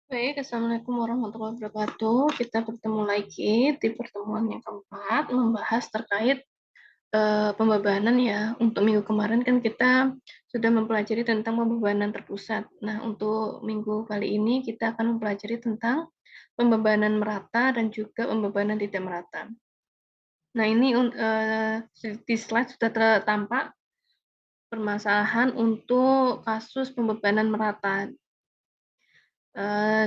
Baik, Assalamualaikum warahmatullahi wabarakatuh. Kita bertemu lagi di pertemuan yang keempat, membahas terkait pembebanan ya. Untuk minggu kemarin kan kita sudah mempelajari tentang pembebanan terpusat. Nah, untuk minggu kali ini kita akan mempelajari tentang pembebanan merata dan juga pembebanan tidak merata. Nah, ini di slide sudah tampak permasalahan untuk kasus pembebanan merata.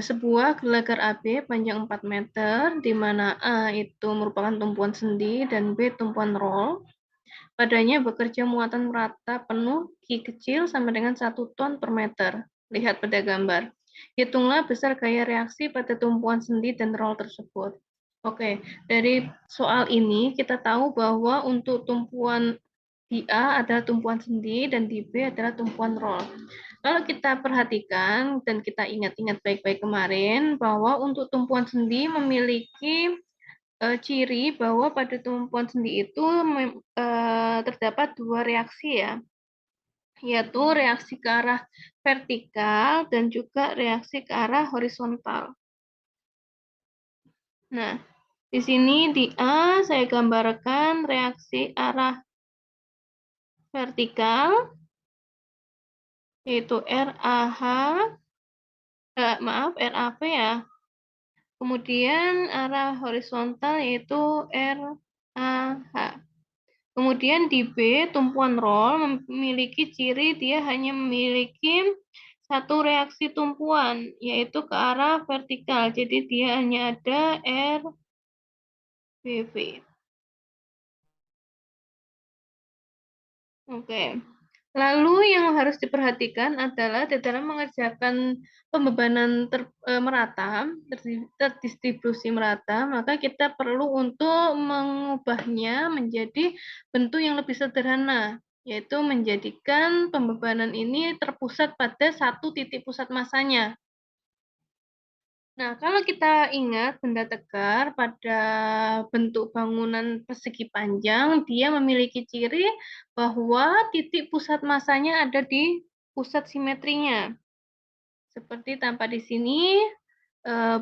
Sebuah gelagar AB panjang 4 meter, di mana A itu merupakan tumpuan sendi dan B tumpuan roll. Padanya bekerja muatan merata penuh Q kecil sama dengan 1 ton per meter. Lihat pada gambar. Hitunglah besar gaya reaksi pada tumpuan sendi dan roll tersebut. Oke, dari soal ini kita tahu bahwa untuk tumpuan di A adalah tumpuan sendi dan di B adalah tumpuan roll. Kalau kita perhatikan dan kita ingat-ingat baik-baik kemarin bahwa untuk tumpuan sendi memiliki ciri bahwa pada tumpuan sendi itu terdapat dua reaksi ya, yaitu reaksi ke arah vertikal dan juga reaksi ke arah horizontal. Nah, di sini di A saya gambarkan reaksi arah vertikal, yaitu RAH, RAV ya. Kemudian arah horizontal yaitu RAH. Kemudian di B, tumpuan roll memiliki ciri dia hanya memiliki satu reaksi tumpuan, yaitu ke arah vertikal. Jadi dia hanya ada RBV. Oke. Lalu yang harus diperhatikan adalah di dalam mengerjakan pembebanan merata, terdistribusi merata, maka kita perlu untuk mengubahnya menjadi bentuk yang lebih sederhana, yaitu menjadikan pembebanan ini terpusat pada satu titik pusat masanya. Nah, kalau kita ingat benda tegar pada bentuk bangunan persegi panjang, dia memiliki ciri bahwa titik pusat masanya ada di pusat simetrinya. Seperti tampak di sini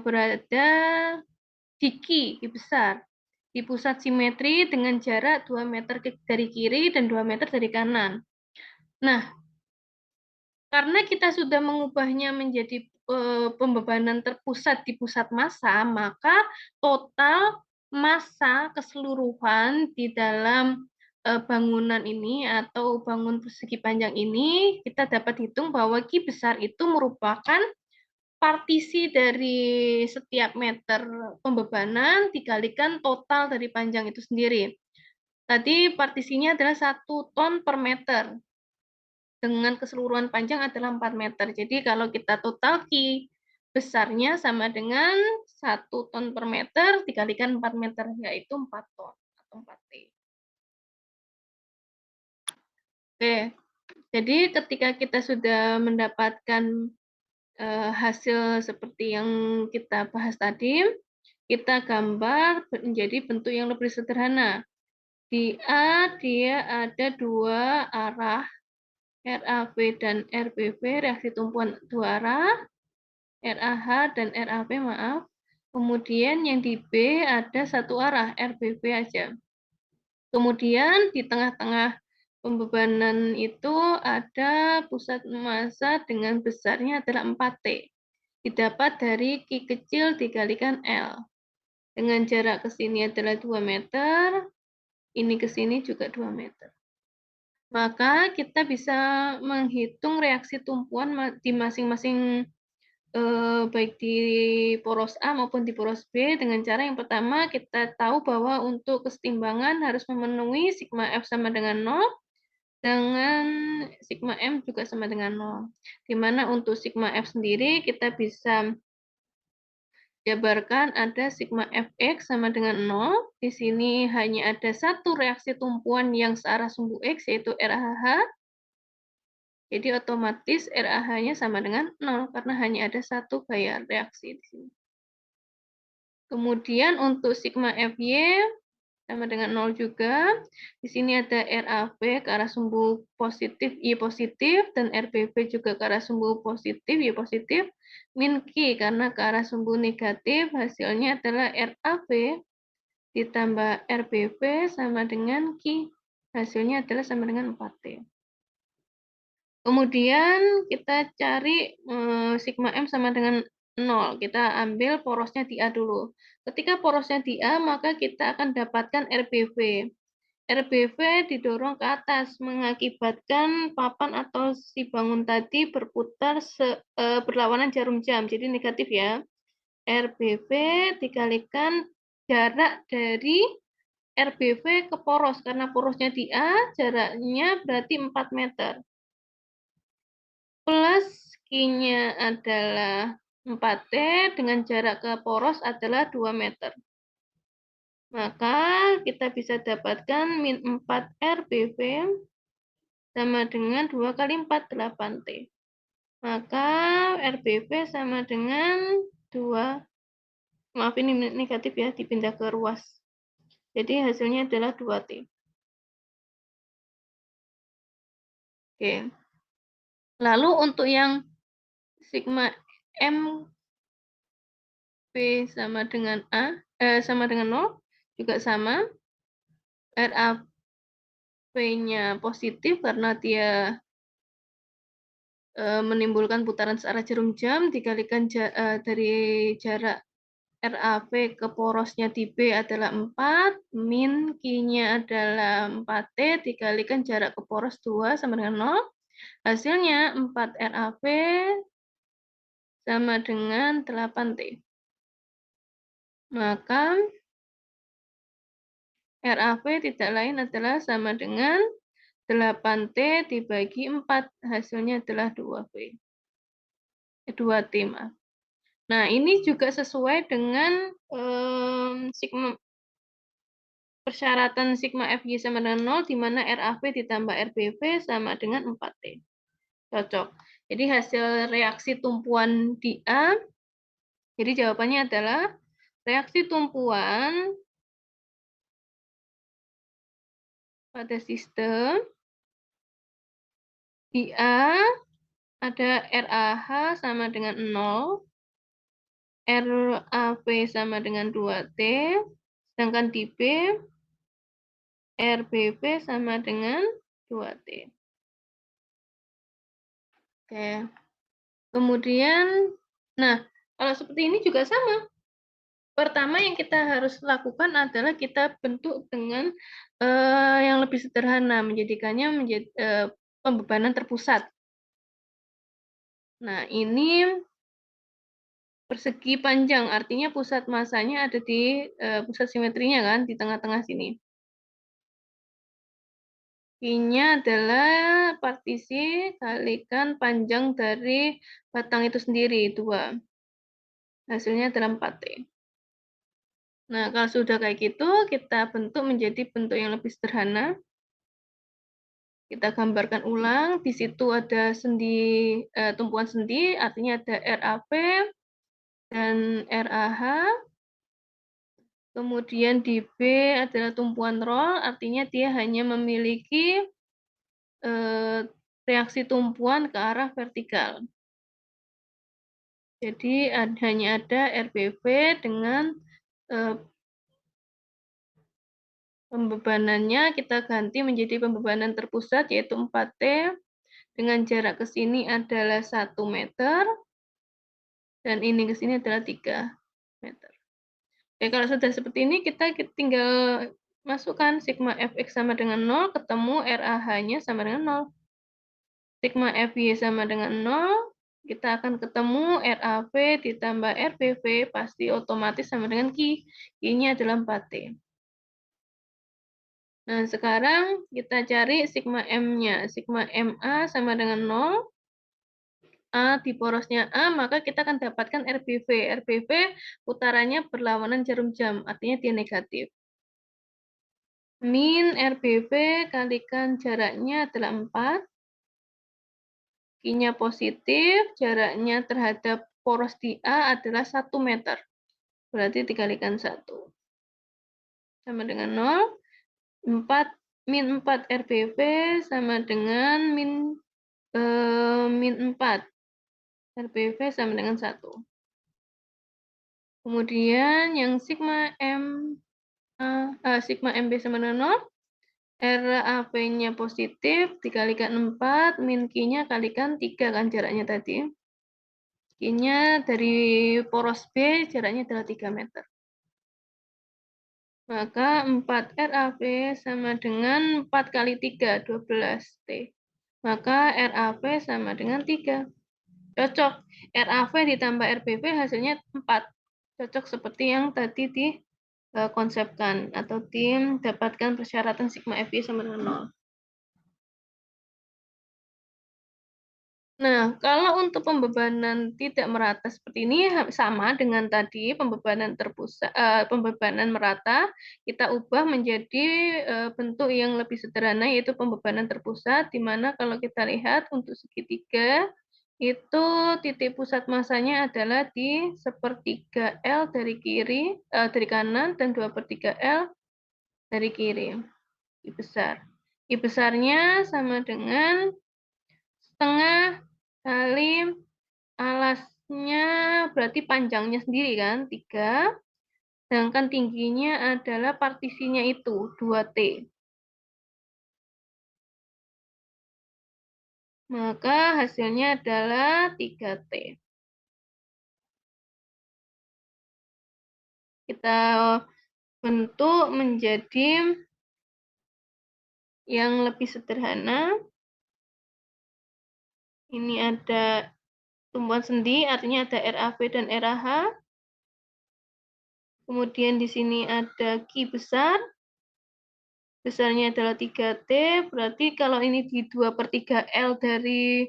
berada di Q besar, di pusat simetri dengan jarak 2 meter dari kiri dan 2 meter dari kanan. Nah, karena kita sudah mengubahnya menjadi pembebanan terpusat di pusat massa, maka total massa keseluruhan di dalam bangunan ini atau bangun persegi panjang ini, kita dapat hitung bahwa Q besar itu merupakan partisi dari setiap meter pembebanan dikalikan total dari panjang itu sendiri. Tadi partisinya adalah 1 ton per meter. Dengan keseluruhan panjang adalah 4 meter. Jadi kalau kita total Q besarnya sama dengan 1 ton per meter dikalikan 4 meter, yaitu 4 ton atau 4 T. Oke, jadi ketika kita sudah mendapatkan hasil seperti yang kita bahas tadi, kita gambar menjadi bentuk yang lebih sederhana. Di A dia ada dua arah, RAV dan RBV, reaksi tumpuan dua arah, RAH dan RAV, maaf. Kemudian yang di B ada satu arah, RBV aja. Kemudian di tengah-tengah pembebanan itu ada pusat massa dengan besarnya adalah 4T. Didapat dari Q kecil dikalikan L. Dengan jarak ke sini adalah 2 meter, ini ke sini juga 2 meter. Maka kita bisa menghitung reaksi tumpuan di masing-masing baik di poros A maupun di poros B dengan cara yang pertama kita tahu bahwa untuk kesetimbangan harus memenuhi sigma F sama dengan 0 dengan sigma M juga sama dengan 0. Di mana untuk sigma F sendiri kita bisa jabarkan ada sigma Fx sama dengan 0. Di sini hanya ada satu reaksi tumpuan yang searah sumbu X, yaitu RAH. Jadi otomatis RAH-nya sama dengan 0, karena hanya ada satu gaya reaksi di sini. Kemudian untuk sigma Fy sama dengan 0 juga. Di sini ada RAV ke arah sumbu positif, Y positif, dan RBV juga ke arah sumbu positif, Y positif. Min Q karena ke arah sumbu negatif, hasilnya adalah RAV ditambah RBV sama dengan Q. Hasilnya adalah sama dengan 4T. Kemudian kita cari sigma M sama dengan 0. Kita ambil porosnya di A dulu. Ketika porosnya di A, maka kita akan dapatkan RBV. RBV didorong ke atas, mengakibatkan papan atau si bangun tadi berputar berlawanan jarum jam. Jadi negatif ya. RBV dikalikan jarak dari RBV ke poros. Karena porosnya di A, jaraknya berarti 4 meter. Plus Q-nya adalah 4T dengan jarak ke poros adalah 2 meter. Maka kita bisa dapatkan min 4 RBV sama dengan 2 kali 4, 8T. Maka RBV sama dengan 2, maaf ini negatif ya, dipindah ke ruas. Jadi hasilnya adalah 2T. Oke. Lalu untuk yang sigma M P sama dengan sama dengan 0 juga sama. RAV-nya positif karena dia menimbulkan putaran searah jarum jam dikalikan dari jarak RAV ke porosnya di B adalah 4, min Q-nya adalah 4T dikalikan jarak ke poros 2 sama dengan 0. Hasilnya 4 RAV sama dengan 8T. Maka RAV tidak lain adalah sama dengan 8T dibagi 4. Hasilnya adalah 2V. 2T, maaf. Nah, ini juga sesuai dengan persyaratan sigma FY sama dengan 0, di mana RAV ditambah RBV sama dengan 4T. Cocok. Jadi hasil reaksi tumpuan di A, jadi jawabannya adalah reaksi tumpuan pada sistem di A ada RAH sama dengan 0, RAV sama dengan 2T, sedangkan di B RBV sama dengan 2T. Oke. Kemudian, nah, kalau seperti ini juga sama. Pertama yang kita harus lakukan adalah kita bentuk dengan yang lebih sederhana, menjadikannya menjadi pembebanan terpusat. Nah, ini persegi panjang, artinya pusat masanya ada di pusat simetrinya kan, di tengah-tengah sini. Q-nya adalah partisi kalikan panjang dari batang itu sendiri, 2. Hasilnya adalah 4T. Nah, kalau sudah kayak gitu, kita bentuk menjadi bentuk yang lebih sederhana. Kita gambarkan ulang. Di situ ada sendi, tumpuan sendi, artinya ada RAV dan RAH. Kemudian di B adalah tumpuan roll, artinya dia hanya memiliki reaksi tumpuan ke arah vertikal. Jadi hanya ada RBV dengan pembebanannya kita ganti menjadi pembebanan terpusat yaitu 4T dengan jarak ke sini adalah 1 meter dan ini ke sini adalah 3 meter. Oke, kalau sudah seperti ini kita tinggal masukkan sigma Fx sama dengan 0, ketemu RAH-nya sama dengan 0. Sigma Fy sama dengan 0, kita akan ketemu RAV ditambah RBV pasti otomatis sama dengan Q. Q-nya adalah 4T. Nah, sekarang kita cari sigma M-nya. Sigma MA sama dengan 0. A di porosnya A, maka kita akan dapatkan RBV. RBV putarannya berlawanan jarum jam, artinya dia negatif. Min RBV kalikan jaraknya adalah 4. Q-nya positif, jaraknya terhadap poros di A adalah 1 meter. Berarti dikalikan 1. sama dengan 0. 4 min 4 RBV sama dengan min 4. RBV sama dengan 1. Kemudian yang sigma sigma MB sama dengan 0. RAV-nya positif dikalikan 4, min Q-nya kalikan 3 kan jaraknya tadi. Q-nya dari poros B jaraknya adalah 3 meter. Maka 4 RAV sama dengan 4 kali 3, 12 T. Maka RAV sama dengan 3. Cocok. RAV ditambah RBV hasilnya 4. Cocok seperti yang tadi dikonsepkan atau tim dapatkan persyaratan sigma FI sama dengan 0. Nah, kalau untuk pembebanan tidak merata seperti ini sama dengan tadi pembebanan terpusat, pembebanan merata, kita ubah menjadi bentuk yang lebih sederhana yaitu pembebanan terpusat, di mana kalau kita lihat untuk segitiga itu titik pusat masanya adalah di 1/3 L dari kanan dan 2/3 L dari kiri. I besar. I besarnya sama dengan setengah kali alasnya berarti panjangnya sendiri kan 3, sedangkan tingginya adalah partisinya itu 2T. Maka hasilnya adalah 3T. Kita bentuk menjadi yang lebih sederhana. Ini ada tumbuhan sendi, artinya ada RAV dan RAH. Kemudian di sini ada Q besar. Besarnya adalah 3T, berarti kalau ini di 2/3 L dari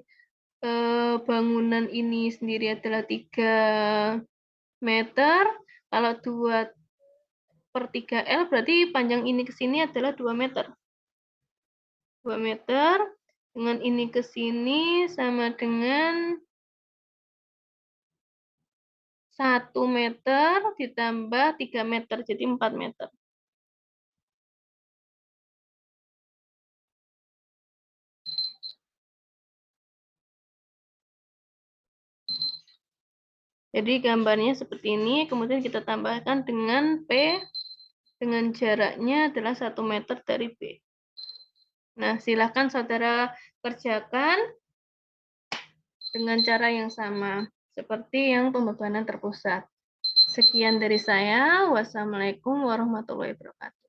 bangunan ini sendiri adalah 3 meter. Kalau 2/3 L berarti panjang ini ke sini adalah 2 meter. 2 meter dengan ini ke sini sama dengan 1 meter ditambah 3 meter, jadi 4 meter. Jadi gambarnya seperti ini, kemudian kita tambahkan dengan P dengan jaraknya adalah 1 meter dari B. Nah, silakan saudara kerjakan dengan cara yang sama, seperti yang pembebanan terpusat. Sekian dari saya. Wassalamualaikum warahmatullahi wabarakatuh.